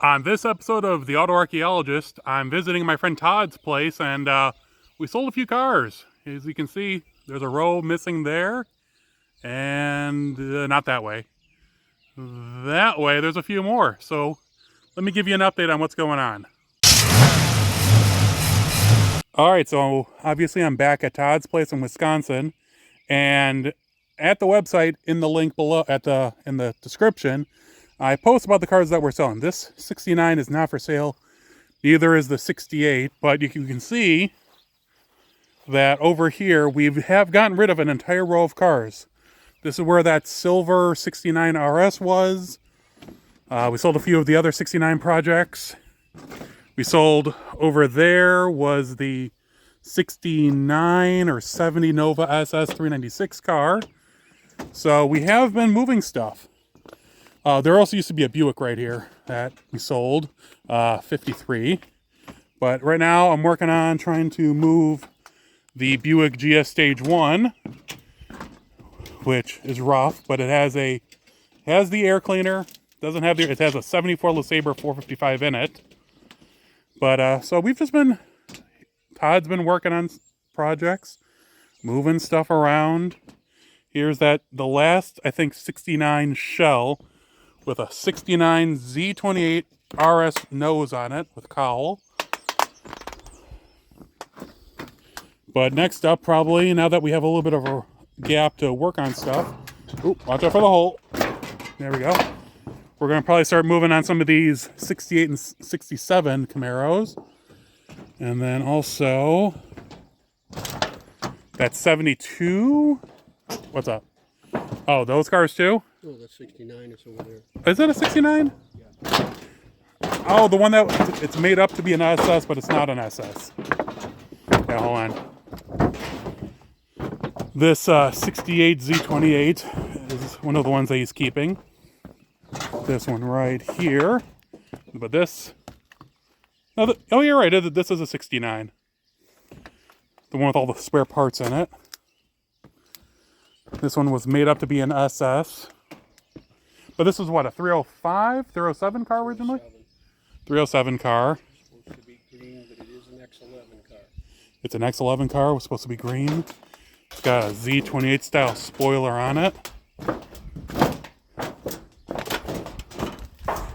On this episode of The AutoArchaeologist, I'm visiting my friend Todd's place, and we sold a few cars. As you can see, there's a row missing there, and not that way. That way, there's a few more. So let me give you an update on what's going on. All right, so obviously I'm back at Todd's place in Wisconsin, and at the website, in the link below, in the description, I post about the cars that we're selling. This 69 is not for sale. Neither is the 68, but you can see that over here we have gotten rid of an entire row of cars. This is where that silver 69 RS was. We sold a few of the other 69 projects. We sold over there was the 69 or 70 Nova SS 396 car. So we have been moving stuff. There also used to be a Buick right here that we sold, 53. But right now I'm working on trying to move the Buick GS Stage 1, which is rough, but it has the air cleaner. It has a 74 LeSabre 455 in it. But so Todd's been working on projects, moving stuff around. Here's the last, I think, 69 shell with a 69 Z28 RS nose on it with cowl. But next up, probably, now that we have a little bit of a gap to work on stuff. Ooh, watch out for the hole. There we go. We're going to probably start moving on some of these 68 and 67 Camaros. And then also that 72. What's up? Oh, those cars too? Oh, that 69 is over there. Is that a 69? Yeah. Oh, the one that it's made up to be an SS, but it's not an SS. Yeah, hold on. This 68 Z28 is one of the ones that he's keeping. This one right here. But this... Oh, you're right. This is a 69. The one with all the spare parts in it. This one was made up to be an SS. But this is what, a 305, 307 car originally? 307 car. It's supposed to be green, but it is an X11 car. It's an X11 car. It was supposed to be green. It's got a Z28 style spoiler on it.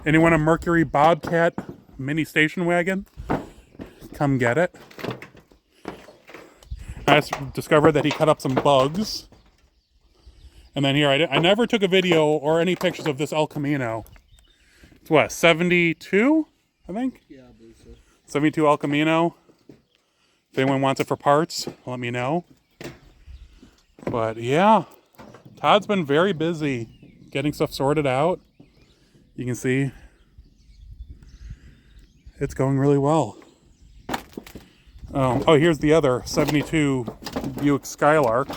Anyone a Mercury Bobcat mini station wagon? Come get it. I just discovered that he cut up some bugs. And then here, I never took a video or any pictures of this El Camino. It's what, 72, I think? Yeah, I believe so. 72 El Camino. If anyone wants it for parts, let me know. But yeah, Todd's been very busy getting stuff sorted out. You can see it's going really well. Oh, here's the other 72 Buick Skylark.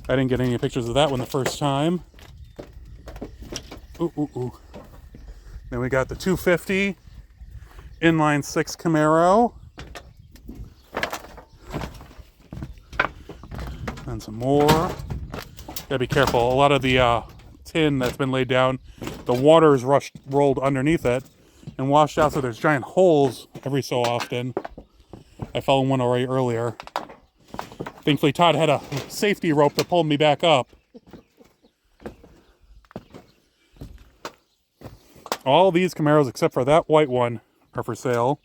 I didn't get any pictures of that one the first time. Ooh. Then we got the 250 inline 6 Camaro. And some more. Gotta be careful. A lot of the tin that's been laid down, the water's rolled underneath it and washed out, so there's giant holes every so often. I fell in one already earlier. Thankfully, Todd had a safety rope to pull me back up. All these Camaros, except for that white one, are for sale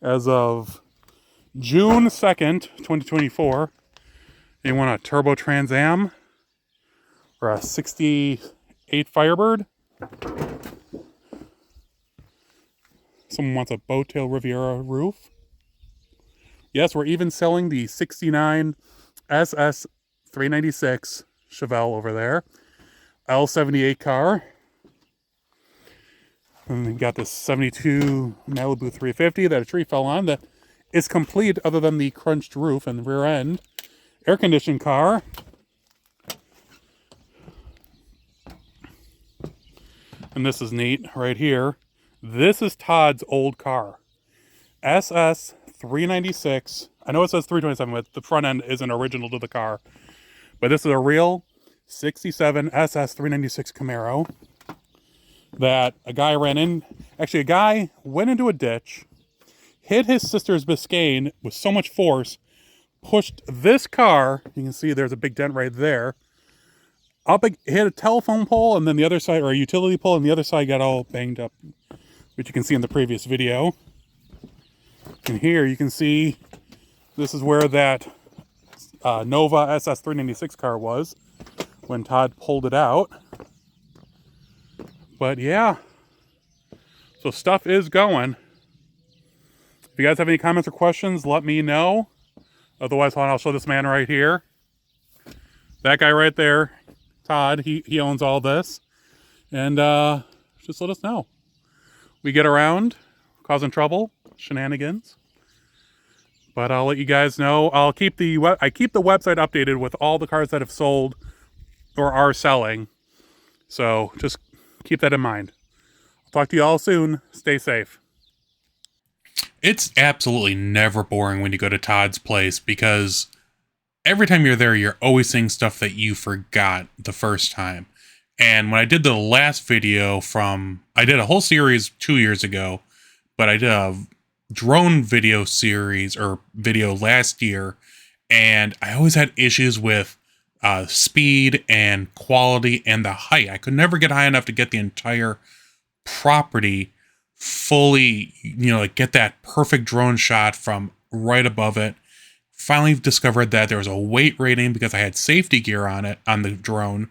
as of June 2nd, 2024. You want a Turbo Trans Am or a 68 Firebird? Someone wants a Bowtail Riviera roof. Yes, we're even selling the 69 SS 396 Chevelle over there. L78 car. And we got this 72 Malibu 350 that a tree fell on that is complete other than the crunched roof and the rear end. Air conditioned car. And this is neat right here. This is Todd's old car. SS 396. I know it says 327, but the front end isn't original to the car. But this is a real 67 SS 396 Camaro that a guy ran in. Actually, a guy went into a ditch, hit his sister's Biscayne with so much force, pushed this car, you can see there's a big dent right there, up, hit a telephone pole, and then the other side, or a utility pole, and the other side got all banged up, which you can see in the previous video. And here you can see this is where that Nova SS 396 car was when Todd pulled it out. But yeah, so stuff is going. If you guys have any comments or questions, let me know. Otherwise, I'll show this man right here. That guy right there, Todd, he owns all this. And just let us know. We get around, causing trouble, shenanigans. But I'll let you guys know. I keep the website updated with all the cars that have sold or are selling. So just keep that in mind. I'll talk to you all soon. Stay safe. It's absolutely never boring when you go to Todd's place because every time you're there, you're always seeing stuff that you forgot the first time. And when I did the last video I did a whole series 2 years ago, but I did a drone video series or video last year, and I always had issues with speed and quality and the height. I could never get high enough to get the entire property fully, like get that perfect drone shot from right above it. Finally discovered that there was a weight rating because I had safety gear on it, on the drone.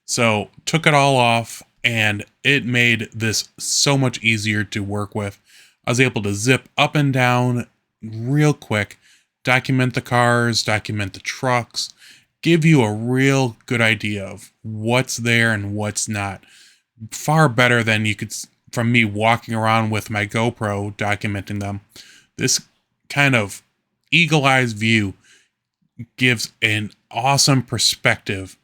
So took it all off, and it made this so much easier to work with. I was able to zip up and down real quick, document the cars, document the trucks, give you a real good idea of what's there and what's not. Far better than you could from me walking around with my GoPro documenting them. This kind of eagle-eyed view gives an awesome perspective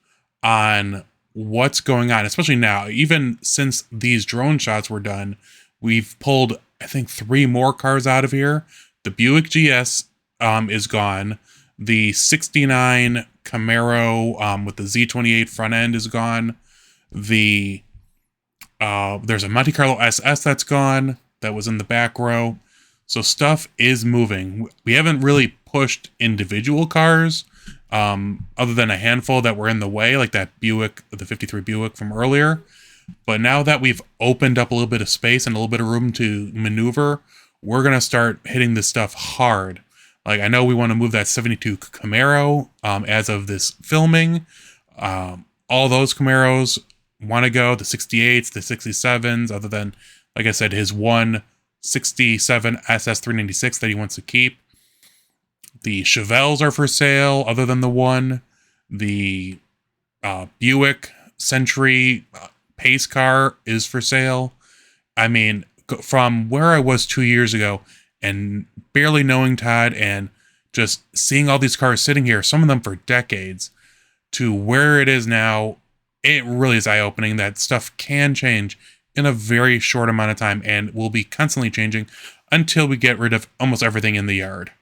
on what's going on, especially now. Even since these drone shots were done, we've pulled, I think, 3 more cars out of here. The Buick GS is gone. The 69 Camaro with the Z28 front end is gone. There's a Monte Carlo SS that's gone. That was in the back row. So stuff is moving. We haven't really pushed individual cars, other than a handful that were in the way, like that Buick, the 53 Buick from earlier. But now that we've opened up a little bit of space and a little bit of room to maneuver, we're going to start hitting this stuff hard. Like, I know we want to move that 72 Camaro as of this filming. All those Camaros want to go, the 68s, the 67s, other than, like I said, his one 67 SS 396 that he wants to keep. The Chevelles are for sale, other than the one. The Buick Century pace car is for sale. I mean, from where I was 2 years ago and barely knowing Todd and just seeing all these cars sitting here, some of them for decades, to where it is now, it really is eye-opening that stuff can change in a very short amount of time and will be constantly changing until we get rid of almost everything in the yard.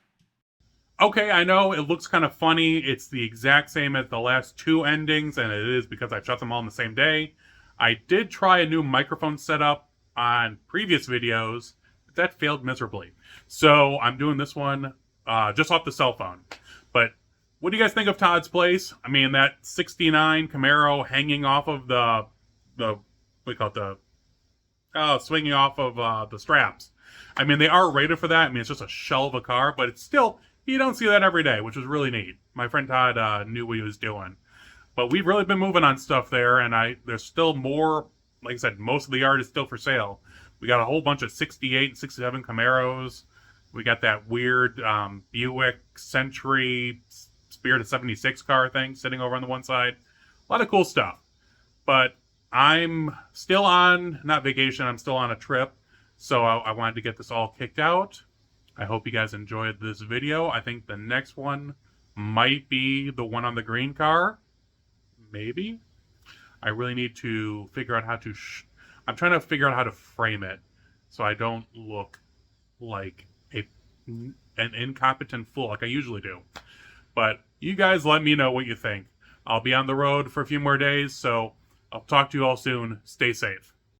Okay, I know it looks kind of funny. It's the exact same as the last 2 endings, and it is because I shot them all on the same day. I did try a new microphone setup on previous videos, but that failed miserably. So I'm doing this one just off the cell phone. But what do you guys think of Todd's place? I mean, that 69 Camaro hanging off of the what do you call it, swinging off of the straps. I mean, they are rated for that. I mean, it's just a shell of a car, but it's still, you don't see that every day, which was really neat. My friend Todd knew what he was doing. But we've really been moving on stuff there, and there's still more. Like I said, most of the yard is still for sale. We got a whole bunch of 68 and 67 Camaros. We got that weird Buick Century Spirit of 76 car thing sitting over on the one side. A lot of cool stuff. But I'm still on, not vacation, I'm still on a trip. So I wanted to get this all kicked out. I hope you guys enjoyed this video. I think the next one might be the one on the green car. Maybe. I really need to figure out how to... I'm trying to figure out how to frame it so I don't look like an incompetent fool like I usually do. But you guys let me know what you think. I'll be on the road for a few more days, so I'll talk to you all soon. Stay safe.